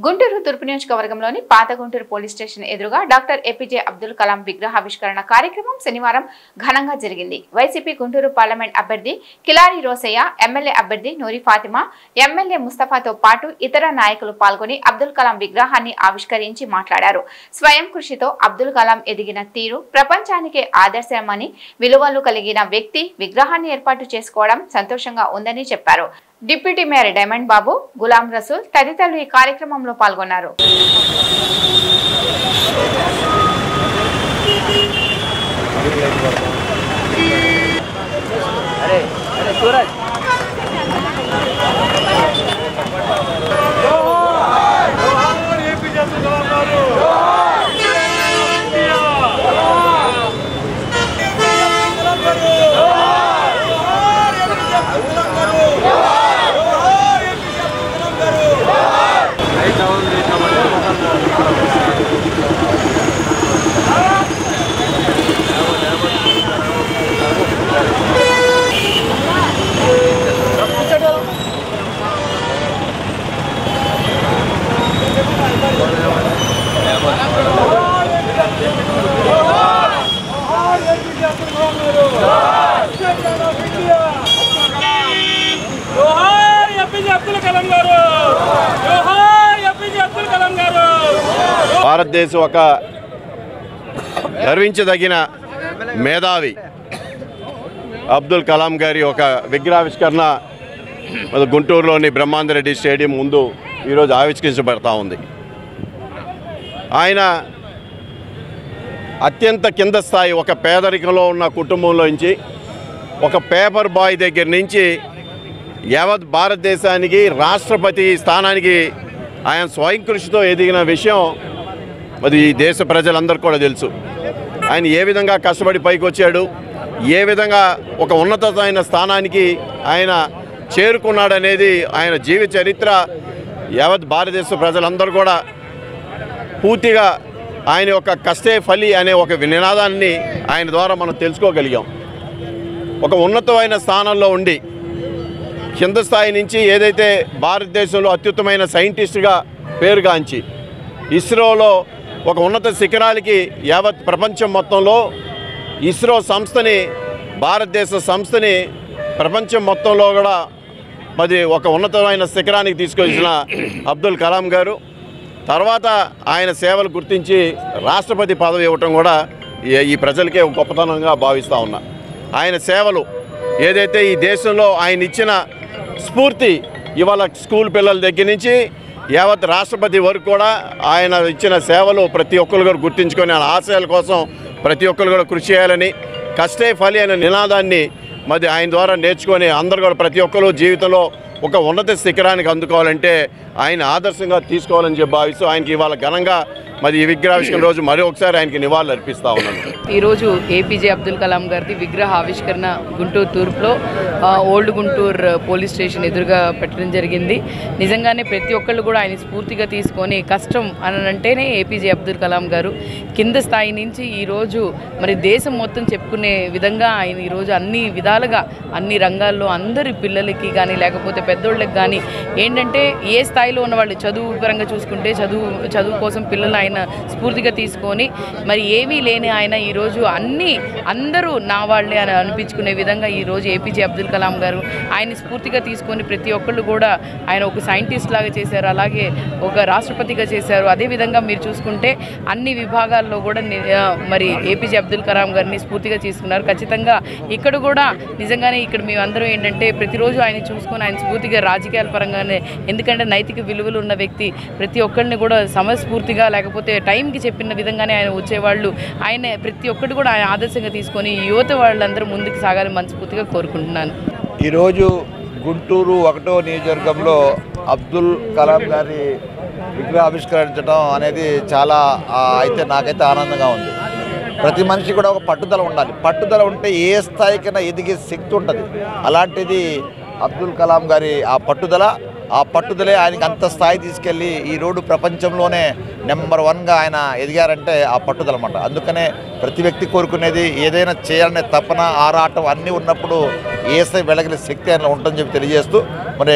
గుంటూరు తూర్పు నియోజకవర్గంలోని పాత గుంటూరు పోలీస్ స్టేషన్ ఎదురుగా డాక్టర్ ఏపీజే అబ్దుల్ కలాం విగ్రహావిష్కరణ కార్యక్రమం శనివారం ఘనంగా జరిగింది. వైసీపీ గుంటూరు పార్లమెంట్ అభ్యర్థి కిలారి రోసయ్య, ఎమ్మెల్యే అభ్యర్థి నూరి ఫాతిమా, ఎమ్మెల్యే ముస్తఫాతో పాటు ఇతర నాయకులు పాల్గొని అబ్దుల్ కలాం విగ్రహాన్ని ఆవిష్కరించి మాట్లాడారు. స్వయం కృషితో అబ్దుల్ కలాం ఎదిగిన తీరు ప్రపంచానికే ఆదర్శమని, విలువలు కలిగిన వ్యక్తి విగ్రహాన్ని ఏర్పాటు చేసుకోవడం సంతోషంగా ఉందని చెప్పారు. డిప్యూటీ మేయర్ డైమండ్ బాబు, గులాం రసూల్ తదితరులు ఈ కార్యక్రమంలో పాల్గొన్నారు. భారతదేశం ఒక గర్వించదగిన మేధావి అబ్దుల్ కలాం గారి ఒక విగ్రహావిష్కరణ గుంటూరులోని బ్రహ్మాందరెడ్డి స్టేడియం ముందు ఈరోజు ఆవిష్కరించబడతా ఉంది. ఆయన అత్యంత కింద స్థాయి ఒక పేదరికంలో ఉన్న కుటుంబంలోంచి ఒక పేపర్ బాయ్ దగ్గర నుంచి యావత్ భారతదేశానికి రాష్ట్రపతి స్థానానికి ఆయన స్వయం కృషితో ఎదిగిన విషయం అది దేశ ప్రజలందరూ కూడా తెలుసు. ఆయన ఏ విధంగా కష్టపడి పైకి వచ్చాడు, ఏ విధంగా ఒక ఉన్నతమైన స్థానానికి ఆయన చేరుకున్నాడనేది ఆయన జీవిత చరిత్ర యావత్ భారతదేశ ప్రజలందరూ కూడా పూర్తిగా ఆయన యొక్క కష్టే ఫలి అనే ఒక నినాదాన్ని ఆయన ద్వారా మనం తెలుసుకోగలిగాం. ఒక ఉన్నతమైన స్థానంలో ఉండి కింద స్థాయి నుంచి ఏదైతే భారతదేశంలో అత్యుత్తమైన సైంటిస్ట్గా పేరుగాంచి ఇస్రోలో ఒక ఉన్నత శిఖరాలకి యావత్ ప్రపంచం మొత్తంలో ఇస్రో సంస్థని, భారతదేశ సంస్థని ప్రపంచం మొత్తంలో కూడా మరి ఒక ఉన్నతమైన శిఖరానికి తీసుకొచ్చిన అబ్దుల్ కలాం గారు తర్వాత ఆయన సేవలు గుర్తించి రాష్ట్రపతి పదవి ఇవ్వటం కూడా ఈ ప్రజలకే ఒక గొప్పతనంగా భావిస్తూ ఉన్నా. ఆయన సేవలు ఏదైతే ఈ దేశంలో ఆయన ఇచ్చిన స్ఫూర్తి ఇవాళ స్కూల్ పిల్లల దగ్గర నుంచి యావత్ రాష్ట్రపతి వరకు కూడా ఆయన ఇచ్చిన సేవలు ప్రతి ఒక్కరు కూడా గుర్తించుకొని ఆయన ఆశయాల కోసం ప్రతి ఒక్కరు కూడా కృషి చేయాలని, కష్టే ఫలి అనే నినాదాన్ని మరి ఆయన ద్వారా నేర్చుకొని అందరూ కూడా ప్రతి ఒక్కరు జీవితంలో ఒక ఉన్నత శిఖరానికి అందుకోవాలంటే ఆయన ఆదర్శంగా తీసుకోవాలని చెప్పి భావిస్తూ ఆయనకి ఇవాళ ఘనంగా మరి ఈ విగ్రహావిష్కరణ రోజు మరి ఒకసారి ఆయనకి నివాళులు అర్పిస్తూ ఉన్నాను. ఈరోజు ఏపీజే అబ్దుల్ కలాం గారిది విగ్రహ ఆవిష్కరణ గుంటూరు తూర్పులో ఓల్డ్ గుంటూరు పోలీస్ స్టేషన్ ఎదురుగా పెట్టడం జరిగింది. నిజంగానే ప్రతి ఒక్కళ్ళు కూడా ఆయన స్ఫూర్తిగా తీసుకొని కష్టం అని అంటేనే ఏపీజే అబ్దుల్ కలాం గారు కింద స్థాయి నుంచి ఈరోజు మరి దేశం మొత్తం చెప్పుకునే విధంగా ఆయన ఈరోజు అన్ని విధాలుగా అన్ని రంగాల్లో అందరి పిల్లలకి కానీ లేకపోతే పెద్దోళ్ళకి కానీ ఏంటంటే ఏ స్థాయిలో ఉన్న వాళ్ళు చదువు పరంగా చూసుకుంటే చదువు కోసం పిల్లలు ఆయన స్ఫూర్తిగా తీసుకొని మరి ఏమీ లేని ఆయన ఈరోజు అందరూ నా వాళ్ళే అని అనిపించుకునే విధంగా ఈరోజు ఏపీజే అబ్దుల్ కలాం గారు ఆయన స్ఫూర్తిగా తీసుకొని ప్రతి ఒక్కళ్ళు కూడా ఆయన ఒక సైంటిస్ట్ లాగా చేశారు, అలాగే ఒక రాష్ట్రపతిగా చేశారు. అదేవిధంగా మీరు చూసుకుంటే అన్ని విభాగాల్లో కూడా మరి ఏపీజే అబ్దుల్ కలాం గారిని స్ఫూర్తిగా తీసుకున్నారు. ఖచ్చితంగా ఇక్కడ కూడా నిజంగానే ఇక్కడ మేమందరం ఏంటంటే ప్రతిరోజు ఆయన చూసుకొని ఆయన స్ఫూర్తిగా రాజకీయాల పరంగానే, ఎందుకంటే నైతిక విలువలు ఉన్న వ్యక్తి ప్రతి ఒక్కరిని కూడా సమస్ఫూర్తిగా లేకపోతే టైంకి చెప్పిన విధంగానే ఆయన వచ్చేవాళ్ళు. ఆయన ప్రతి ఒక్కటి కూడా ఆయన ఆదర్శంగా తీసుకొని యువత వాళ్ళందరూ ముందుకు సాగాలని మనస్ఫూర్తిగా కోరుకుంటున్నాను. ఈరోజు గుంటూరు 1వ నియోజకవర్గంలో అబ్దుల్ కలాం గారి విగ్రహావిష్కరించడం అనేది చాలా అయితే నాకైతే ఆనందంగా ఉంది. ప్రతి మనిషి కూడా ఒక పట్టుదల ఉండాలి. పట్టుదల ఉంటే ఏ స్థాయికైనా ఎదిగే శక్తి ఉంటుంది. అలాంటిది అబ్దుల్ కలాం గారి ఆ పట్టుదలే ఆయనకి అంత స్థాయి తీసుకెళ్ళి ఈ రోడ్డు ప్రపంచంలోనే నెంబర్ 1గా ఆయన ఎదిగారంటే ఆ పట్టుదల అన్నమాట. అందుకనే ప్రతి వ్యక్తి కోరుకునేది ఏదైనా చేయాలనే తపన, ఆరాటం అన్నీ ఉన్నప్పుడు ఏసై వెలగల శక్తి ఆయన ఉంటుందని చెప్పి తెలియజేస్తూ మరి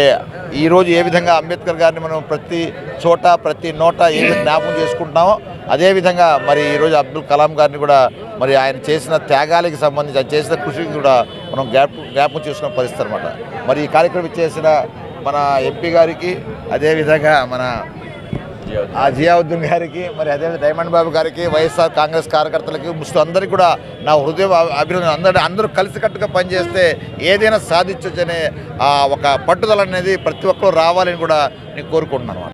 ఈరోజు ఏ విధంగా అంబేద్కర్ గారిని మనం ప్రతి చోట ప్రతి నోట ఏ జ్ఞాపకం చేసుకుంటున్నామో అదేవిధంగా మరి ఈరోజు అబ్దుల్ కలాం గారిని కూడా మరి ఆయన చేసిన త్యాగాలకి సంబంధించి ఆయన చేసిన కృషికి కూడా మనం జ్ఞాపకం చేసుకున్న పరిస్థితి అనమాట. మరి ఈ కార్యక్రమం చేసిన మన ఎంపీ గారికి, అదేవిధంగా మన జియావుద్దీన్ గారికి, మరి అదేవిధంగా డైమండ్ బాబు గారికి, వైఎస్ఆర్ కాంగ్రెస్ కార్యకర్తలకి, ముస్లిం అందరికీ కూడా నా హృదయ అభినందన. అందరూ కలిసికట్టుగా పనిచేస్తే ఏదైనా సాధించొచ్చనే ఒక పట్టుదల అనేది ప్రతి ఒక్కరు రావాలని కూడా నేను కోరుకుంటున్నాను.